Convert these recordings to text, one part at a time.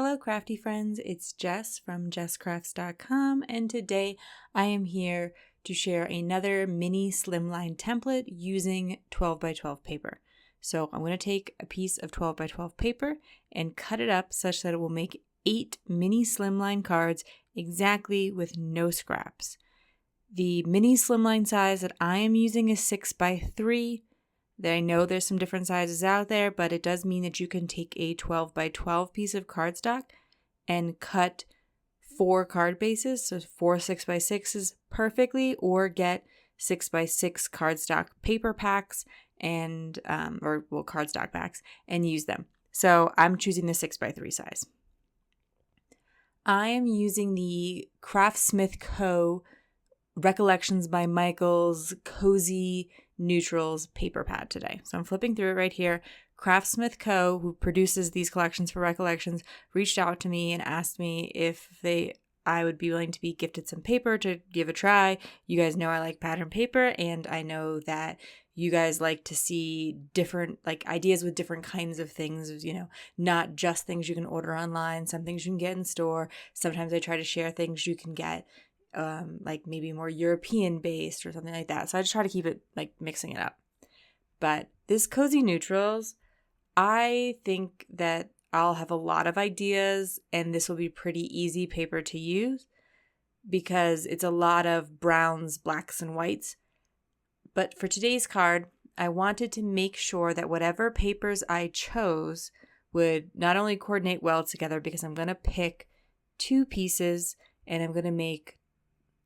Hello crafty friends, it's Jess from jesscrafts.com, and today I am here to share another mini slimline template using 12 by 12 paper. So I'm going to take a piece of 12 by 12 paper and cut it up such that it will make 8 mini slimline cards exactly with no scraps. The mini slimline size that I am using is 6 by 3. I know there's some different sizes out there, but it does mean that you can take a 12 by 12 piece of cardstock and cut 4 card bases, so 4 6 by 6s perfectly, or get 6 by 6 cardstock paper packs and cardstock packs and use them. So I'm choosing the 6 by 3 size. I am using the Craftsmith Co. Recollections by Michaels Cozy Neutrals paper pad today. So I'm flipping through it right here. Craftsmith Co., who produces these collections for Recollections, reached out to me and asked me if I would be willing to be gifted some paper to give a try. You guys know I like pattern paper, and I know that you guys like to see different ideas with different kinds of things, not just things you can order online, some things you can get in store. Sometimes I try to share things you can get maybe more European based or something like that. So I just try to keep it mixing it up. But this Cozy Neutrals, I think that I'll have a lot of ideas and this will be pretty easy paper to use because it's a lot of browns, blacks, and whites. But for today's card, I wanted to make sure that whatever papers I chose would not only coordinate well together, because I'm going to pick 2 pieces and I'm going to make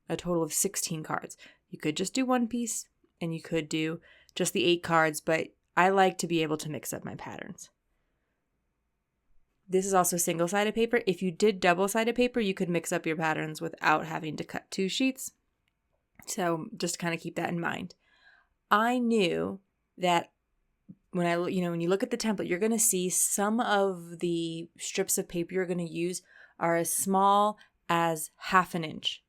a total of 16 cards. You could just do 1 piece and you could do just the 8 cards, but I like to be able to mix up my patterns. This is also single-sided paper. If you did double-sided paper, you could mix up your patterns without having to cut 2 sheets. So just kind of keep that in mind. I knew that when you look at the template, you're going to see some of the strips of paper you're going to use are as small as 1/2 inch.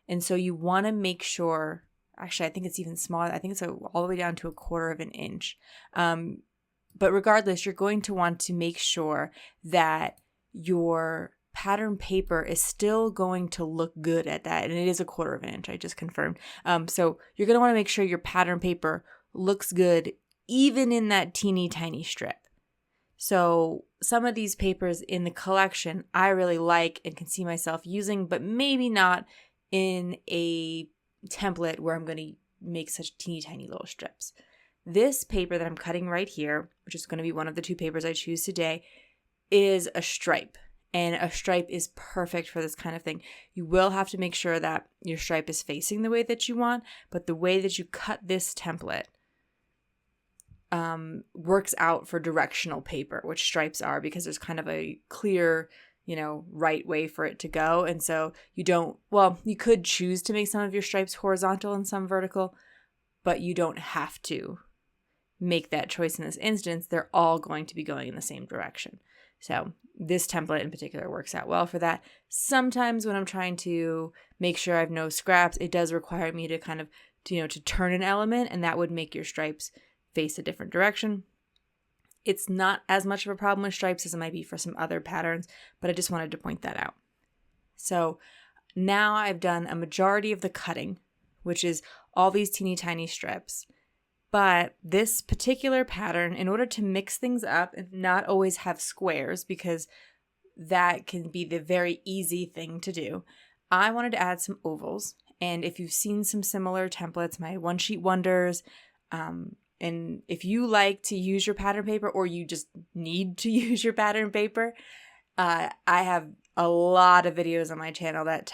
And so you want to make sure, actually, I think it's even smaller. I think it's all the way down to 1/4 inch. But regardless, you're going to want to make sure that your pattern paper is still going to look good at that. And it is 1/4 inch, I just confirmed. So you're going to want to make sure your pattern paper looks good even in that teeny tiny strip. So some of these papers in the collection I really like and can see myself using, but maybe not in a template where I'm going to make such teeny tiny little strips. This paper that I'm cutting right here, which is going to be one of the 2 papers I choose today, is a stripe. And a stripe is perfect for this kind of thing. You will have to make sure that your stripe is facing the way that you want, but the way that you cut this template works out for directional paper, which stripes are, because there's kind of a clear right way for it to go. And so you could choose to make some of your stripes horizontal and some vertical, but you don't have to make that choice in this instance. They're all going to be going in the same direction. So this template in particular works out well for that. Sometimes when I'm trying to make sure I have no scraps, it does require me to kind of, to turn an element, and that would make your stripes face a different direction. It's not as much of a problem with stripes as it might be for some other patterns, but I just wanted to point that out. So now I've done a majority of the cutting, which is all these teeny tiny strips. But this particular pattern, in order to mix things up and not always have squares, because that can be the very easy thing to do, I wanted to add some ovals. And if you've seen some similar templates, my One Sheet Wonders, and if you like to use your pattern paper, or you just need to use your pattern paper, I have a lot of videos on my channel that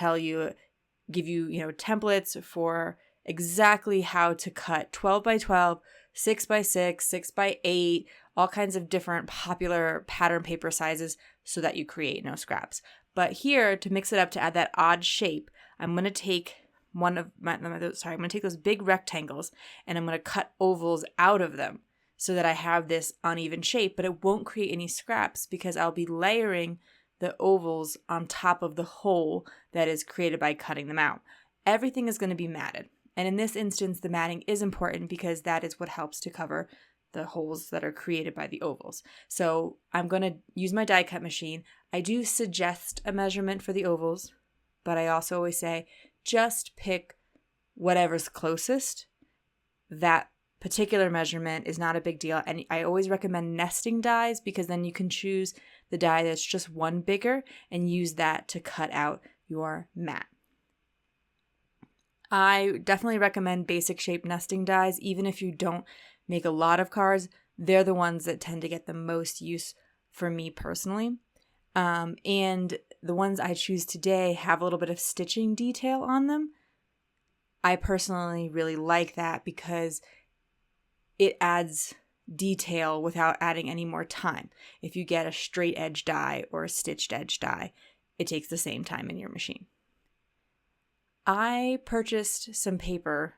give you, templates for exactly how to cut 12 by 12, 6 by 6, 6 by 8, all kinds of different popular pattern paper sizes so that you create no scraps. But here, to mix it up, to add that odd shape, I'm going to take I'm going to take those big rectangles and I'm going to cut ovals out of them so that I have this uneven shape, but it won't create any scraps because I'll be layering the ovals on top of the hole that is created by cutting them out. Everything is going to be matted. And in this instance, the matting is important because that is what helps to cover the holes that are created by the ovals. So I'm going to use my die cut machine. I do suggest a measurement for the ovals, but I also always say just pick whatever's closest. That particular measurement is not a big deal. And I always recommend nesting dies because then you can choose the die that's just one bigger and use that to cut out your mat. I definitely recommend basic shape nesting dies. Even if you don't make a lot of cards, they're the ones that tend to get the most use for me personally. And the ones I choose today have a little bit of stitching detail on them. I personally really like that because it adds detail without adding any more time. If you get a straight edge die or a stitched edge die, it takes the same time in your machine. I purchased some paper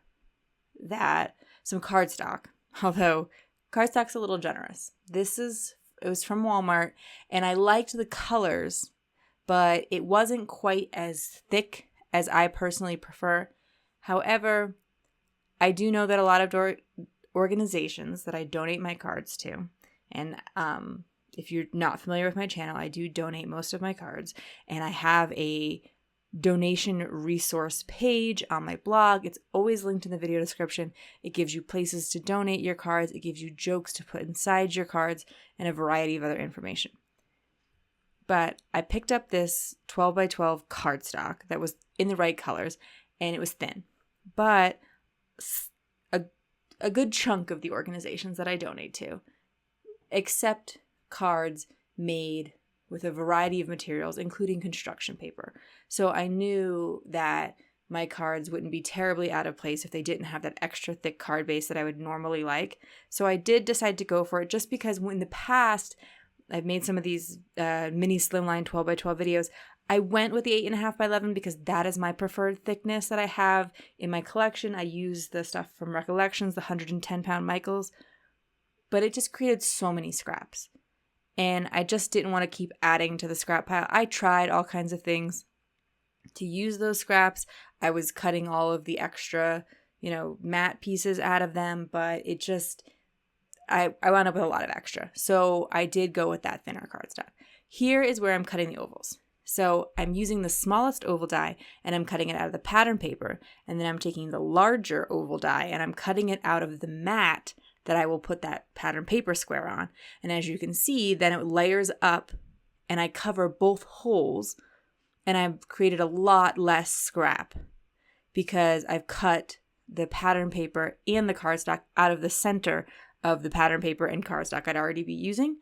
some cardstock, although cardstock's a little generous. It was from Walmart, and I liked the colors, but it wasn't quite as thick as I personally prefer. However, I do know that a lot of organizations that I donate my cards to, and if you're not familiar with my channel, I do donate most of my cards, and I have a donation resource page on my blog. It's always linked in the video description. It gives you places to donate your cards. It gives you jokes to put inside your cards and a variety of other information. But I picked up this 12 by 12 cardstock that was in the right colors, and it was thin. But a good chunk of the organizations that I donate to accept cards made with a variety of materials, including construction paper. So I knew that my cards wouldn't be terribly out of place if they didn't have that extra thick card base that I would normally like. So I did decide to go for it just because in the past, I've made some of these mini Slimline 12 by 12 videos. I went with the 8.5 by 11 because that is my preferred thickness that I have in my collection. I use the stuff from Recollections, the 110-pound Michaels, but it just created so many scraps. And I just didn't want to keep adding to the scrap pile. I tried all kinds of things to use those scraps. I was cutting all of the extra, matte pieces out of them, but it just, I wound up with a lot of extra. So I did go with that thinner cardstock. Here is where I'm cutting the ovals. So I'm using the smallest oval die and I'm cutting it out of the pattern paper. And then I'm taking the larger oval die and I'm cutting it out of the mat that I will put that pattern paper square on. And as you can see, then it layers up and I cover both holes and I've created a lot less scrap because I've cut the pattern paper and the cardstock out of the center of the pattern paper and cardstock I'd already be using.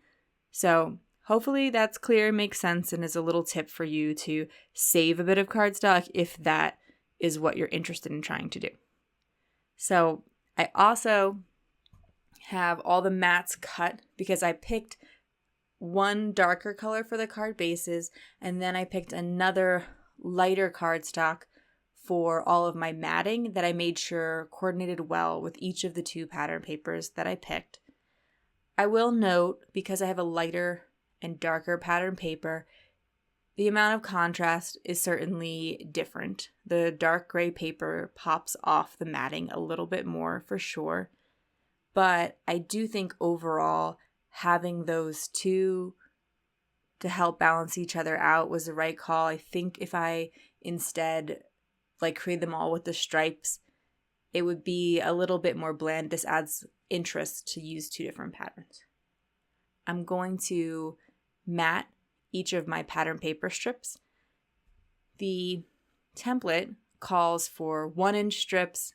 So hopefully that's clear, makes sense, and is a little tip for you to save a bit of cardstock if that is what you're interested in trying to do. So I also have all the mats cut because I picked one darker color for the card bases and then I picked another lighter cardstock for all of my matting that I made sure coordinated well with each of the two pattern papers that I picked. I will note, because I have a lighter and darker pattern paper, the amount of contrast is certainly different. The dark gray paper pops off the matting a little bit more for sure. But I do think overall having those two to help balance each other out was the right call. I think if I instead create them all with the stripes, it would be a little bit more bland. This adds interest to use two different patterns. I'm going to mat each of my pattern paper strips. The template calls for 1-inch strips,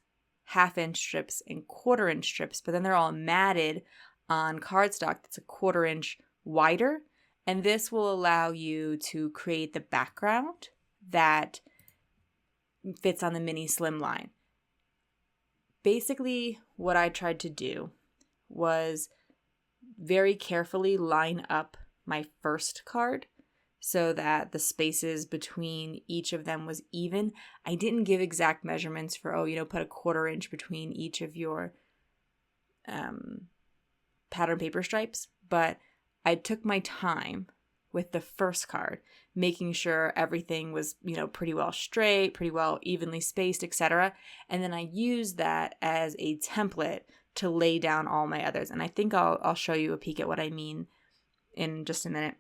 1/2-inch strips, and 1/4-inch strips, but then they're all matted on cardstock that's a 1/4 inch wider, and this will allow you to create the background that fits on the mini Slimline. Basically, what I tried to do was very carefully line up my first card so that the spaces between each of them was even. I didn't give exact measurements for, put a 1/4 inch between each of your pattern paper stripes, but I took my time with the first card, making sure everything was, pretty well straight, pretty well evenly spaced, etc. And then I used that as a template to lay down all my others. And I think I'll show you a peek at what I mean in just a minute.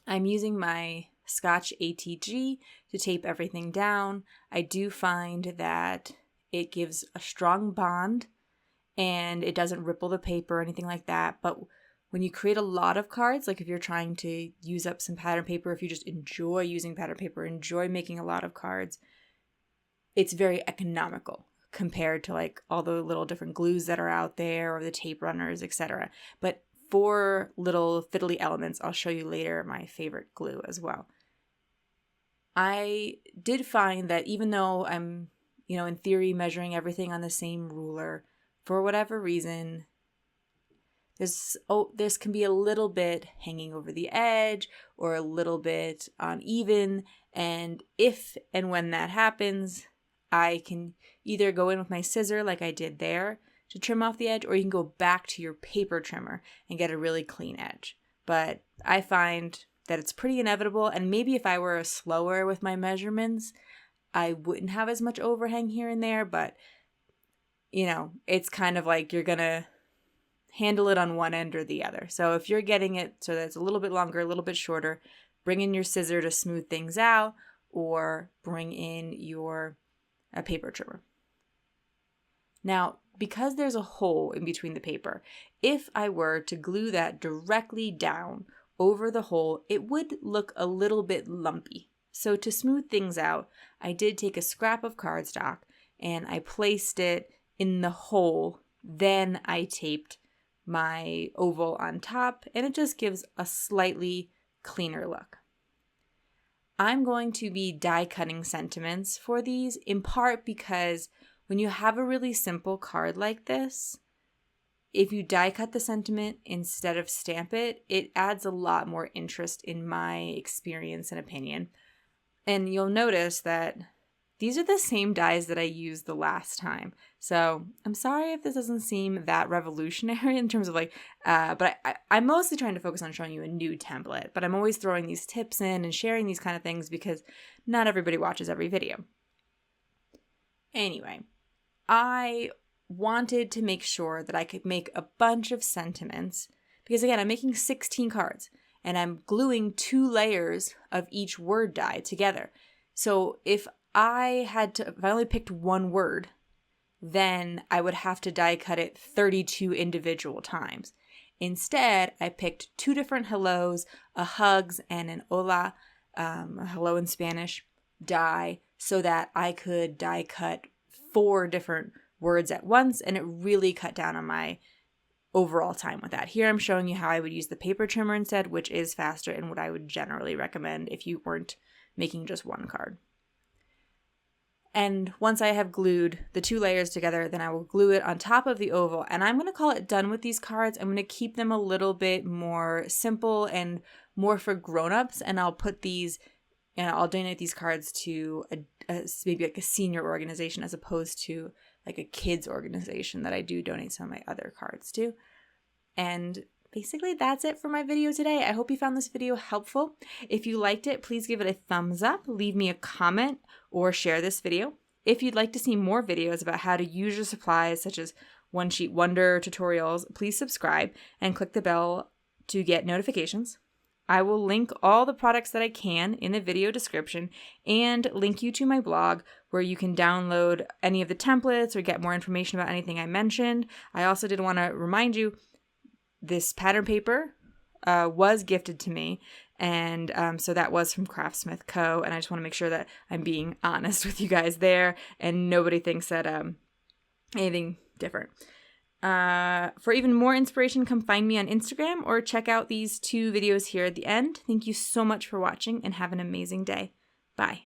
I'm using my Scotch ATG to tape everything down. I do find that it gives a strong bond and it doesn't ripple the paper or anything like that. But when you create a lot of cards, like if you're trying to use up some pattern paper, if you just enjoy using pattern paper, enjoy making a lot of cards, it's very economical compared to like all the little different glues that are out there or the tape runners, etc. But for little fiddly elements, I'll show you later my favorite glue as well. I did find that even though I'm, in theory measuring everything on the same ruler, for whatever reason, this can be a little bit hanging over the edge or a little bit uneven. And if and when that happens, I can either go in with my scissor like I did there to trim off the edge, or you can go back to your paper trimmer and get a really clean edge. But I find that it's pretty inevitable, and maybe if I were slower with my measurements, I wouldn't have as much overhang here and there, but it's kind of like you're gonna handle it on one end or the other. So if you're getting it so that it's a little bit longer, a little bit shorter, bring in your scissor to smooth things out, or bring in your paper trimmer. Now, because there's a hole in between the paper, if I were to glue that directly down over the hole, it would look a little bit lumpy. So to smooth things out, I did take a scrap of cardstock and I placed it in the hole. Then I taped my oval on top, and it just gives a slightly cleaner look. I'm going to be die cutting sentiments for these, in part because when you have a really simple card like this, if you die cut the sentiment instead of stamp it, it adds a lot more interest in my experience and opinion. And you'll notice that these are the same dies that I used the last time. So I'm sorry if this doesn't seem that revolutionary in terms of but I'm mostly trying to focus on showing you a new template. But I'm always throwing these tips in and sharing these kind of things because not everybody watches every video. Anyway, I wanted to make sure that I could make a bunch of sentiments because, again, I'm making 16 cards and I'm gluing 2 layers of each word die together. So if I only picked one word, then I would have to die cut it 32 individual times. Instead, I picked 2 different hellos, a hugs and an hola, a hello in Spanish, die, so that I could die cut 4 different words at once, and it really cut down on my overall time with that. Here I'm showing you how I would use the paper trimmer instead, which is faster and what I would generally recommend if you weren't making just one card. And once I have glued the 2 layers together, then I will glue it on top of the oval. And I'm going to call it done with these cards. I'm going to keep them a little bit more simple and more for grown-ups. And I'll put these, and I'll donate these cards to maybe like a senior organization as opposed to like a kids organization that I do donate some of my other cards to. And basically that's it for my video today. I hope you found this video helpful. If you liked it, please give it a thumbs up, leave me a comment, or share this video. If you'd like to see more videos about how to use your supplies, such as One Sheet Wonder tutorials, please subscribe and click the bell to get notifications. I will link all the products that I can in the video description and link you to my blog where you can download any of the templates or get more information about anything I mentioned. I also did want to remind you, this pattern paper was gifted to me, and so that was from Craftsmith Co. And I just want to make sure that I'm being honest with you guys there and nobody thinks that anything different. For even more inspiration, come find me on Instagram or check out these 2 videos here at the end. Thank you so much for watching and have an amazing day. Bye.